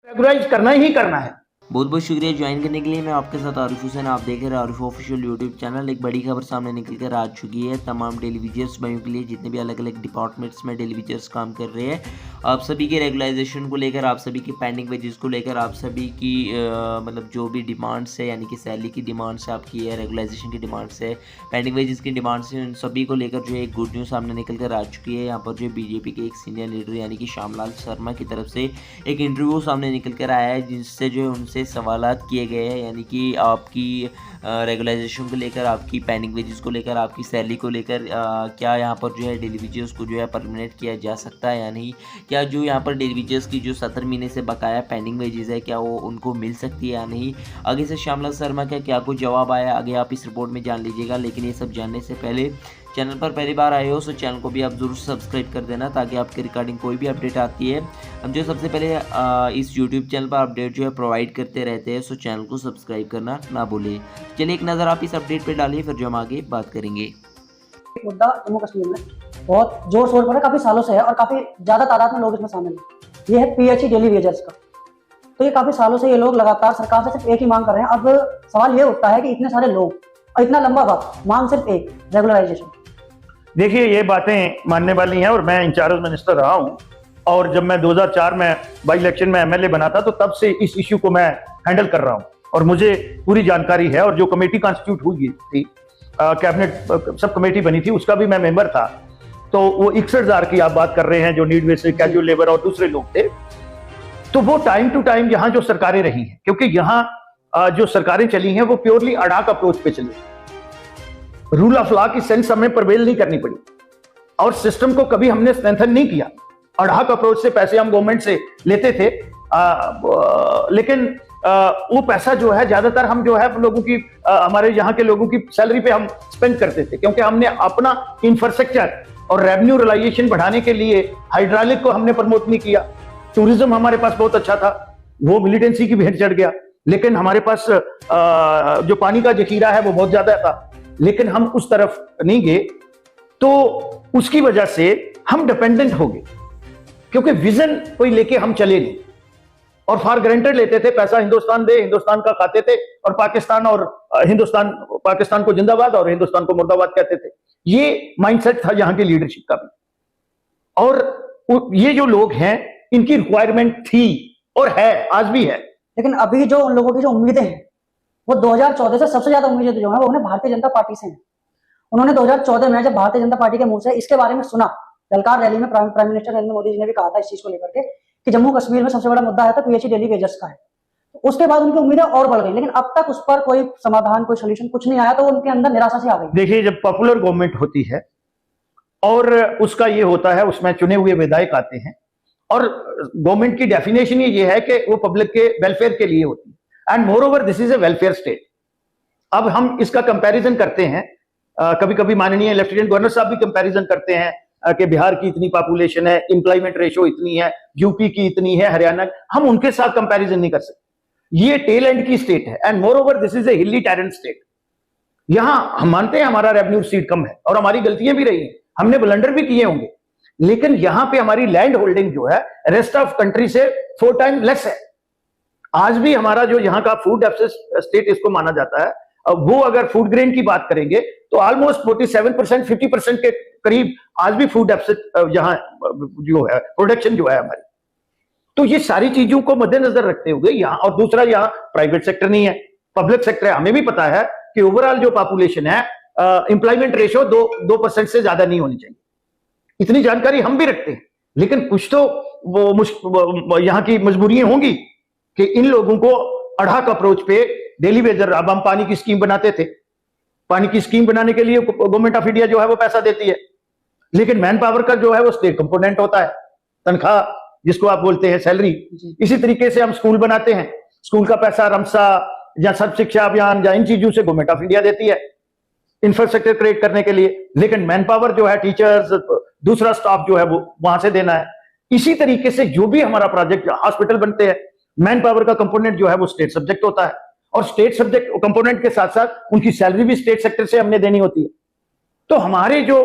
Regularise करना ही करना है। बहुत बहुत शुक्रिया ज्वाइन करने के लिए। मैं आपके साथ आरिफ हुसैन, आप देख रहे हैं आरिफ ऑफिशियल यूट्यूब चैनल। एक बड़ी खबर सामने निकल कर आ चुकी है तमाम टेलीविजर्स भाइयों के लिए, जितने भी अलग अलग डिपार्टमेंट्स में टेलीविजर्स काम कर रहे हैं। आप सभी के रेगुलाइजेशन को लेकर, आप सभी की पेंडिंग वेजेस को लेकर, आप सभी की मतलब जो भी डिमांड्स है, यानी कि सैलरी की डिमांड्स है आपकी है, रेगुलाइजेशन की डिमांड्स है, पेंडिंग वेजेस की डिमांड्स है, उन सभी को लेकर जो है एक गुड न्यूज़ सामने निकल कर आ चुकी है। यहाँ पर जो बीजेपी के एक सीनियर लीडर यानी कि श्यामलाल शर्मा की तरफ से एक इंटरव्यू सामने निकल कर आया है, जिससे जो है उनसे सवालात किए गए हैं, यानी कि आपकी रेगुलाइजेशन को लेकर, आपकी पेंडिंग वेजेस को लेकर, आपकी सैलरी को लेकर क्या यहाँ पर जो है डेलीवेजर्स को जो है परमानेंट किया जा सकता है या नहीं, क्या जो यहाँ पर डेलीवेजर्स की जो 70 महीने से बकाया पेंडिंग वेजेस है क्या वो उनको मिल सकती है या नहीं। आगे से श्यामलाल शर्मा का क्या कुछ जवाब आया, आगे आप इस रिपोर्ट में जान लीजिएगा। लेकिन ये सब जानने से पहले चैनल पर पहली बार आए हो तो चैनल को भी आप ज़रूर सब्सक्राइब कर देना, ताकि आपके रिगार्डिंग कोई भी अपडेट आती है हम जो सबसे पहले इस यूट्यूब चैनल पर अपडेट जो है प्रोवाइड करते रहते हैं। सो चैनल को सब्सक्राइब करना ना भूलें। चलिए एक नज़र आप इस अपडेट पे डालिए, फिर जो हम आगे बात करेंगे। मुद्दा जम्मू कश्मीर में बहुत जोर शोर पर है, काफी सालों से है और काफी ज्यादा तादाद में लोग इसमें शामिल हैं। ये है पीएचई डेली वेजर्स का। तो ये काफी सालों से ये लोग लगातार सरकार से सिर्फ एक ही मांग कर रहे हैं। अब सवाल ये उठता है कि इतने सारे लोग और इतना लंबा वक्त, मांग सिर्फ एक, रेगुलराइजेशन। देखिए, ये बातें मानने वाली हैं और मैं इंचार्ज मिनिस्टर रहा हूं, और जब मैं 2004 में बाई इलेक्शन में एमएलए बना था तो तब से इस इश्यू को मैं हैंडल कर रहा हूं और मुझे पूरी जानकारी है। और जो कमेटी कॉन्स्टिट्यूट हुई थी, कैबिनेट सब कमेटी बनी थी, उसका भी मैं मेंबर था। तो वो 61,000 की आप बात कर रहे हैं जो नीड बेसिस, कैजुअल लेबर और दूसरे लोग थे। तो वो टाइम टू टाइम यहाँ जो सरकारें रही हैं, क्योंकि यहाँ जो सरकारें चली हैं वो प्योरली अडाक अप्रोच पे चली, रूल ऑफ लॉ की सेंस हमें प्रिवेल नहीं करनी पड़ी और सिस्टम को कभी हमने स्ट्रेंथन नहीं किया। अडाक अप्रोच से पैसे हम गवर्नमेंट से लेते थे, लेकिन वो पैसा जो है ज्यादातर हम जो है लोगों की, हमारे यहाँ के लोगों की सैलरी पे हम स्पेंड करते थे, क्योंकि हमने अपना इंफ्रास्ट्रक्चर और रेवेन्यू रिलाइजेशन बढ़ाने के लिए हाइड्रोलिक को हमने प्रमोट नहीं किया। टूरिज्म हमारे पास बहुत अच्छा था, वो मिलिटेंसी की भेंट चढ़ गया। लेकिन हमारे पास जो पानी का जखीरा है वो बहुत ज्यादा था, लेकिन हम उस तरफ नहीं गए। तो उसकी वजह से हम डिपेंडेंट हो गए, क्योंकि विजन कोई लेके हम चले नहीं और फॉर ग्रांटेड लेते थे। पैसा हिंदुस्तान दे, हिंदुस्तान का खाते थे, और पाकिस्तान और हिंदुस्तान, पाकिस्तान को जिंदाबाद और हिंदुस्तान को मुर्दाबाद कहते थे। ये माइंडसेट था यहाँ की लीडरशिप का भी। और ये जो लोग हैं, इनकी रिक्वायरमेंट थी और है, आज भी है। लेकिन अभी जो उन लोगों की जो उम्मीदें हैं, वो 2014 से सबसे ज्यादा उम्मीदें जो है वो उन्हें भारतीय जनता पार्टी से हैं। उन्होंने 2014 में जब भारतीय जनता पार्टी के मुंह से इसके बारे में सुना, ललकार रैली में प्राइम मिनिस्टर नरेंद्र मोदी जी ने भी कहा था इस चीज को लेकर के कि जम्मू कश्मीर में सबसे बड़ा मुद्दा है तो पीएचई डेली वेजर्स का है। तो उसके बाद उनकी उम्मीदें और बढ़ गई, लेकिन अब तक उस पर कोई समाधान, कोई सोल्यूशन कुछ नहीं आया, तो उनके अंदर निराशा सी आ गई। देखिए, जब पॉपुलर गवर्नमेंट होती है और उसका ये होता है, उसमें चुने हुए विधायक आते हैं, और गवर्नमेंट की डेफिनेशन ये है कि वो पब्लिक के वेलफेयर के लिए होती है, and more over this is a welfare state. अब हम इसका कंपैरिजन करते हैं, कभी कभी माननीय लेफ्टिनेंट गवर्नर साहब भी कंपैरिजन करते हैं कि बिहार की इतनी पॉपुलेशन है, एम्प्लॉयमेंट रेशियो इतनी है, यूपी की इतनी है, हरियाणा। हम उनके साथ कंपैरिजन नहीं कर सकते। ये टेल एंड की स्टेट है, and more over this is a हिली टेरेंट स्टेट। यहां हम मानते हैं हमारा रेवेन्यू सीट कम है और हमारी गलतियां भी रही हैं, हमने ब्लंडर भी किए होंगे, लेकिन यहां पे हमारी लैंड होल्डिंग जो है रेस्ट ऑफ कंट्री से 4 टाइम लेस है। आज भी हमारा जो यहाँ का फूड डेफिसिट स्टेट इसको माना जाता है, वो अगर फूड ग्रेन की बात करेंगे तो ऑलमोस्ट 47%, 50% के करीब आज भी फूड डेफिसिट यहाँ जो है, प्रोडक्शन जो है हमारी। तो ये सारी चीजों को मद्देनजर रखते हुए यहाँ, और दूसरा यहाँ प्राइवेट सेक्टर नहीं है, पब्लिक सेक्टर है। हमें भी पता है कि ओवरऑल जो पॉपुलेशन है, एम्प्लॉयमेंट रेशियो 2% से ज्यादा नहीं होनी चाहिए। इतनी जानकारी हम भी रखते हैं, लेकिन कुछ तो वो यहाँ की मजबूरियां होंगी कि इन लोगों को अड़ाक अप्रोच पे डेली वेजर। अब हम पानी की स्कीम बनाते थे, पानी की स्कीम बनाने के लिए गवर्नमेंट ऑफ इंडिया जो है वो पैसा देती है, लेकिन मैन पावर का जो है वो स्टेट कंपोनेंट होता है, तनख्वाह जिसको आप बोलते हैं सैलरी। इसी तरीके से हम स्कूल बनाते हैं, स्कूल का पैसा रमसा या सर्व शिक्षा अभियान या इन चीजों से गवर्नमेंट ऑफ इंडिया देती है इंफ्रास्ट्रक्चर क्रिएट करने के लिए, लेकिन मैन पावर जो है, टीचर्स, दूसरा स्टाफ जो है वो वहां से देना है। इसी तरीके से जो भी हमारा प्रोजेक्ट, हॉस्पिटल बनते हैं, मैन पावर का कंपोनेंट जो है वो स्टेट सब्जेक्ट होता है, और स्टेट सब्जेक्ट कंपोनेंट के साथ साथ उनकी सैलरी भी स्टेट सेक्टर से हमने देनी होती है। तो हमारे जो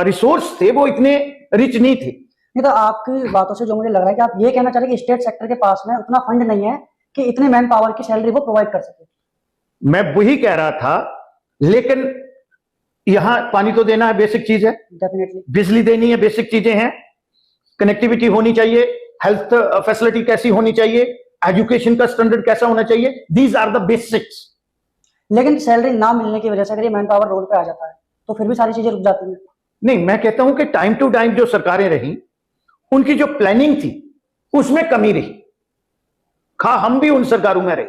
रिसोर्स थे वो इतने रिच नहीं थे। नहीं तो आपकी बातों से जो मुझे लग रहा है कि आप ये कहना चाह रहे हैं कि स्टेट सेक्टर के पास में उतना फंड नहीं है कि इतने मैन पावर की सैलरी वो प्रोवाइड कर सके। मैं वही कह रहा था, लेकिन यहां पानी तो देना है, बेसिक चीज है, डेफिनेटली। बिजली देनी है, बेसिक चीजें हैं, कनेक्टिविटी होनी चाहिए, हेल्थ फैसिलिटी कैसी होनी चाहिए, एजुकेशन का स्टैंडर्ड कैसा होना चाहिए, दीज आर द बेसिक्स। लेकिन सैलरी ना मिलने की वजह से अगर ये मैन पावर रोड पे आ जाता है तो फिर भी सारी चीजें रुक जाती हैं। नहीं, मैं कहता हूं कि टाइम टू टाइम जो सरकारें रही, उनकी जो प्लानिंग थी उसमें कमी रही। हम भी उन सरकारों में रहे,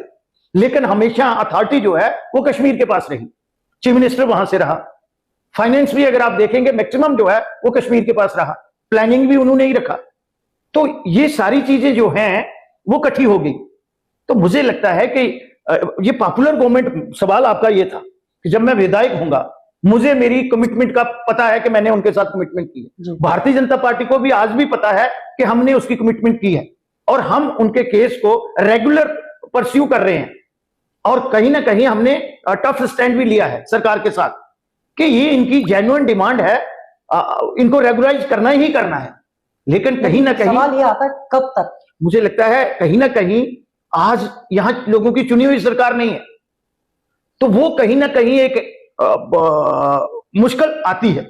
लेकिन हमेशा अथॉरिटी जो है वो कश्मीर के पास रही, चीफ मिनिस्टर वहां से रहा, फाइनेंस भी अगर आप देखेंगे मैक्सिमम जो है वो कश्मीर के पास रहा, प्लानिंग भी उन्होंने ही रखा। तो ये सारी चीजें जो हैं वो इकट्ठी हो गई। तो मुझे लगता है कि ये पॉपुलर गवर्नमेंट, सवाल आपका ये था कि जब मैं विधायक होऊंगा, मुझे मेरी कमिटमेंट का पता है कि मैंने उनके साथ कमिटमेंट की है। भारतीय जनता पार्टी को भी आज भी पता है कि हमने उसकी कमिटमेंट की है और हम उनके केस को रेगुलर परस्यू कर रहे हैं। और कहीं ना कहीं हमने टफ स्टैंड भी लिया है सरकार के साथ कि ये इनकी जेन्युइन डिमांड है, इनको रेगुलराइज करना ही करना है। लेकिन कहीं ना कहीं सवाल ये आता है कब तक। मुझे लगता है कहीं ना कहीं आज यहां लोगों की चुनी हुई सरकार नहीं है, तो वो कहीं ना कहीं एक मुश्किल आती है।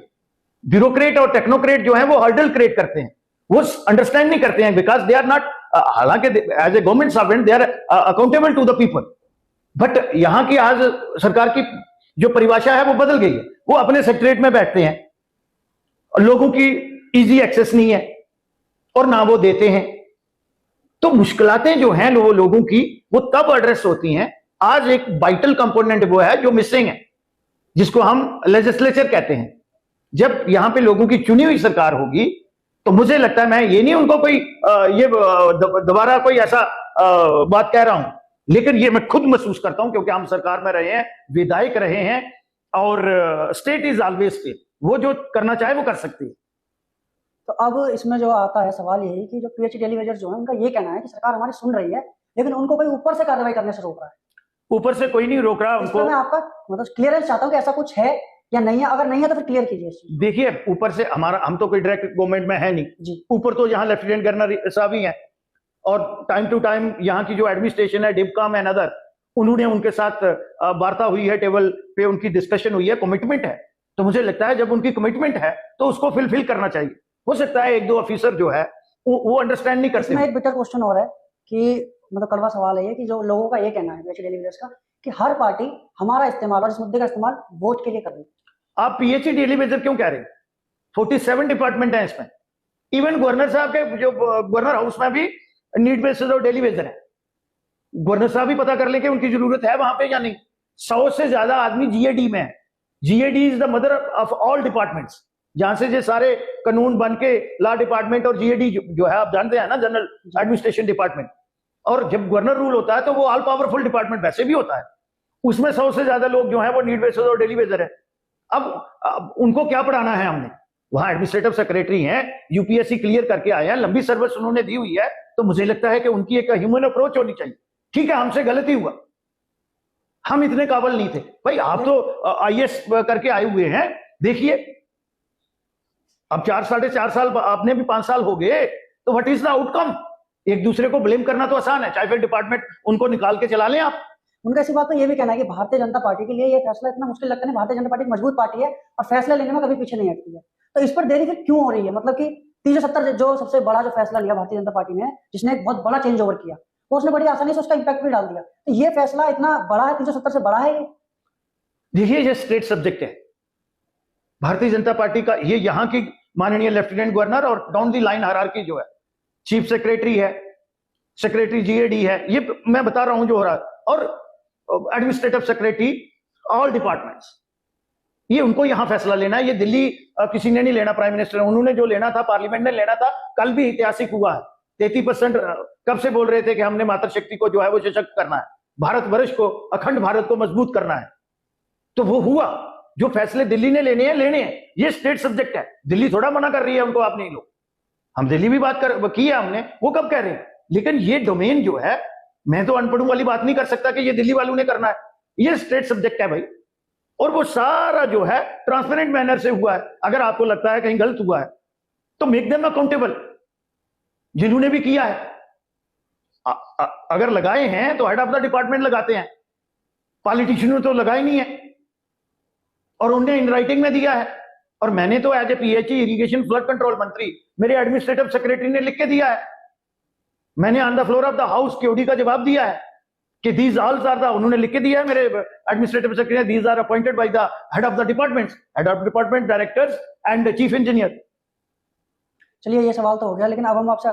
ब्यूरोक्रेट और टेक्नोक्रेट जो है वो हर्डल क्रिएट करते हैं, वो अंडरस्टैंड नहीं करते हैं, बिकॉज दे आर नॉट, हालांकि as a government servant they are accountable to the people. But यहां की आज सरकार की जो परिभाषा है वो बदल गई है। वो अपने सेक्रेटरीट में बैठते हैं, लोगों की इजी एक्सेस नहीं है और ना वो देते हैं। तो मुश्किलातें जो हैं वो लोगों की, वो तब एड्रेस होती हैं। आज एक वाइटल कंपोनेंट वो है जो मिसिंग है, जिसको हम लेजिस्लेचर कहते हैं। जब यहां पे लोगों की चुनी हुई सरकार होगी, तो मुझे लगता है, मैं ये नहीं उनको कोई ये दोबारा कोई ऐसा बात कह रहा हूं, लेकिन ये मैं खुद महसूस करता हूं क्योंकि हम सरकार में रहे हैं, विधायक रहे हैं, और स्टेट इज ऑलवेज स्टेट, वो जो करना चाहे वो कर सकती है। तो अब इसमें जो आता है सवाल यही कि जो पीएचडी डेलीवेजर जो है उनका ये कहना है कि सरकार हमारी सुन रही है, लेकिन उनको कोई ऊपर से कार्रवाई करने से रोक रहा है। ऊपर से कोई नहीं रोक रहा उनको। मैं आपका मतलब क्लियरेंस चाहता हूं कि ऐसा कुछ है या नहीं है, अगर नहीं है तो फिर क्लियर कीजिए इस चीज। देखिए, ऊपर से हमारा, हम तो कोई डायरेक्ट गवर्नमेंट में है नहीं जी। ऊपर तो यहाँ लेफ्टिनेंट गवर्नर साहब ही हैं, और टाइम टू टाइम यहाँ की जो एडमिनिस्ट्रेशन है, डिपकाम एंड अदर, उन्होंने उनके साथ वार्ता हुई है, टेबल पे उनकी डिस्कशन हुई है, कमिटमेंट है। तो मुझे लगता है जब उनकी कमिटमेंट है तो उसको फुलफिल करना चाहिए। हो सकता है एक दो ऑफिसर जो है वो अंडरस्टैंड नहीं करते। इसमें एक बिटर क्वेश्चन और है कि मतलब कड़वा सवाल है कि जो लोगों का ये कहना है पीएचडी डेलीवेजर्स का कि हर पार्टी हमारा इस्तेमाल और इस मुद्दे का इस्तेमाल वोट के लिए कर रही है। आप पीएचडी डेलीवेजर क्यों कह रहे हैं? 47 डिपार्टमेंट है इसमें। इवन गवर्नर साहब के जो गवर्नर हाउस में भी नीड बेसिस और डेलीवेजर है। गवर्नर साहब भी पता कर ले कि उनकी जरूरत है वहां पे या नहीं। 100 से ज्यादा आदमी जीएडी में है। GAD is the mother of all departments, जहां से ये सारे कानून बन के लॉ डिपार्टमेंट और जीएडी जो है आप जानते हैं ना, जनरल एडमिनिस्ट्रेशन डिपार्टमेंट। और जब गवर्नर रूल होता है तो वो ऑल पावरफुल डिपार्टमेंट वैसे भी होता है, उसमें 100 से ज्यादा लोग जो है वो नीड बेसिस और डेलीवेजर है। अब उनको क्या पढ़ाना है हमने? वहां एडमिनिस्ट्रेटिव सेक्रेटरी हैं, यूपीएससी क्लियर करके आए हैं, लंबी सर्विस उन्होंने दी हुई है। तो मुझे लगता है कि उनकी एक ह्यूमन अप्रोच होनी चाहिए। ठीक है, हमसे गलती हुआ, हम इतने काबिल नहीं थे भाई। आप तो आईएएस करके आए हुए हैं, देखिए अब 4-4.5 साल, आपने भी 5 साल हो गए, तो व्हाट इज द आउटकम? एक दूसरे को ब्लेम करना तो आसान है, चाहे फिर डिपार्टमेंट उनको निकाल के चला लें आप। उनका इसी बात पर यह भी कहना है कि भारतीय जनता पार्टी के लिए यह फैसला इतना मुश्किल लगता है। भारतीय जनता पार्टी एक मजबूत पार्टी है और फैसला लेने में कभी पीछे नहीं हटती है। तो इस पर देरी फिर क्यों हो रही है? मतलब कि 370 जो सबसे बड़ा जो फैसला लिया भारतीय जनता पार्टी ने, जिसने एक बहुत बड़ा चेंज ओवर किया, वो उसने बड़ी आसानी से उसका इंपैक्ट भी डाल दिया। तो ये फैसला इतना बड़ा है, 370 से बड़ा है ये? देखिए, ये स्टेट सब्जेक्ट है भारतीय जनता पार्टी का। ये यहाँ की माननीय लेफ्टिनेंट गवर्नर और डाउन दी लाइन हायरार्की जो है, चीफ सेक्रेटरी है, सेक्रेटरी जीएडी है, ये मैं बता रहा हूं जो हो रहा है, और एडमिनिस्ट्रेटिव सेक्रेटरी, ऑल डिपार्टमेंट्स, ये उनको यहां फैसला लेना है। ये दिल्ली किसी ने नहीं लेना, प्राइम मिनिस्टर उन्होंने जो लेना था, पार्लियामेंट ने लेना था। कल भी ऐतिहासिक हुआ है। 33% कब से बोल रहे थे कि हमने मातृशक्ति को जो है वो सशक्त करना है, भारतवर्ष को, अखंड भारत को मजबूत करना है। तो वो हुआ। जो फैसले दिल्ली ने लेने हैं, ये स्टेट सब्जेक्ट है। दिल्ली थोड़ा मना कर रही है उनको, आप नहीं लो। हम दिल्ली भी बात की है हमने, वो कब कह रहे हैं? लेकिन ये डोमेन जो है, मैं तो अनपढ़ों वाली बात नहीं कर सकता कि ये दिल्ली वालों ने करना है। ये स्टेट सब्जेक्ट है भाई, और वो सारा जो है ट्रांसपेरेंट मैनर से हुआ है। अगर आपको लगता है कहीं गलत हुआ है, तो मेक देम अकाउंटेबल, जिन्होंने भी किया है। अगर लगाए हैं तो हेड ऑफ द डिपार्टमेंट लगाते हैं, पॉलिटिशियन ने तो लगाए नहीं है, और उन्होंने इन राइटिंग में दिया है। और मैंने तो as a PHE irrigation flood control मंत्री, मेरे एडमिनिस्ट्रेटिव सेक्रेटरी ने लिख के दिया है, मैंने on the floor of the house KOD का जवाब दिया है कि दीज ऑल आर द, उन्होंने लिख के दिया है मेरे administrative secretary, these are appointed by the head of the department, head of department, directors and chief engineer. चलिए ये सवाल तो हो गया, लेकिन अब हम आपसे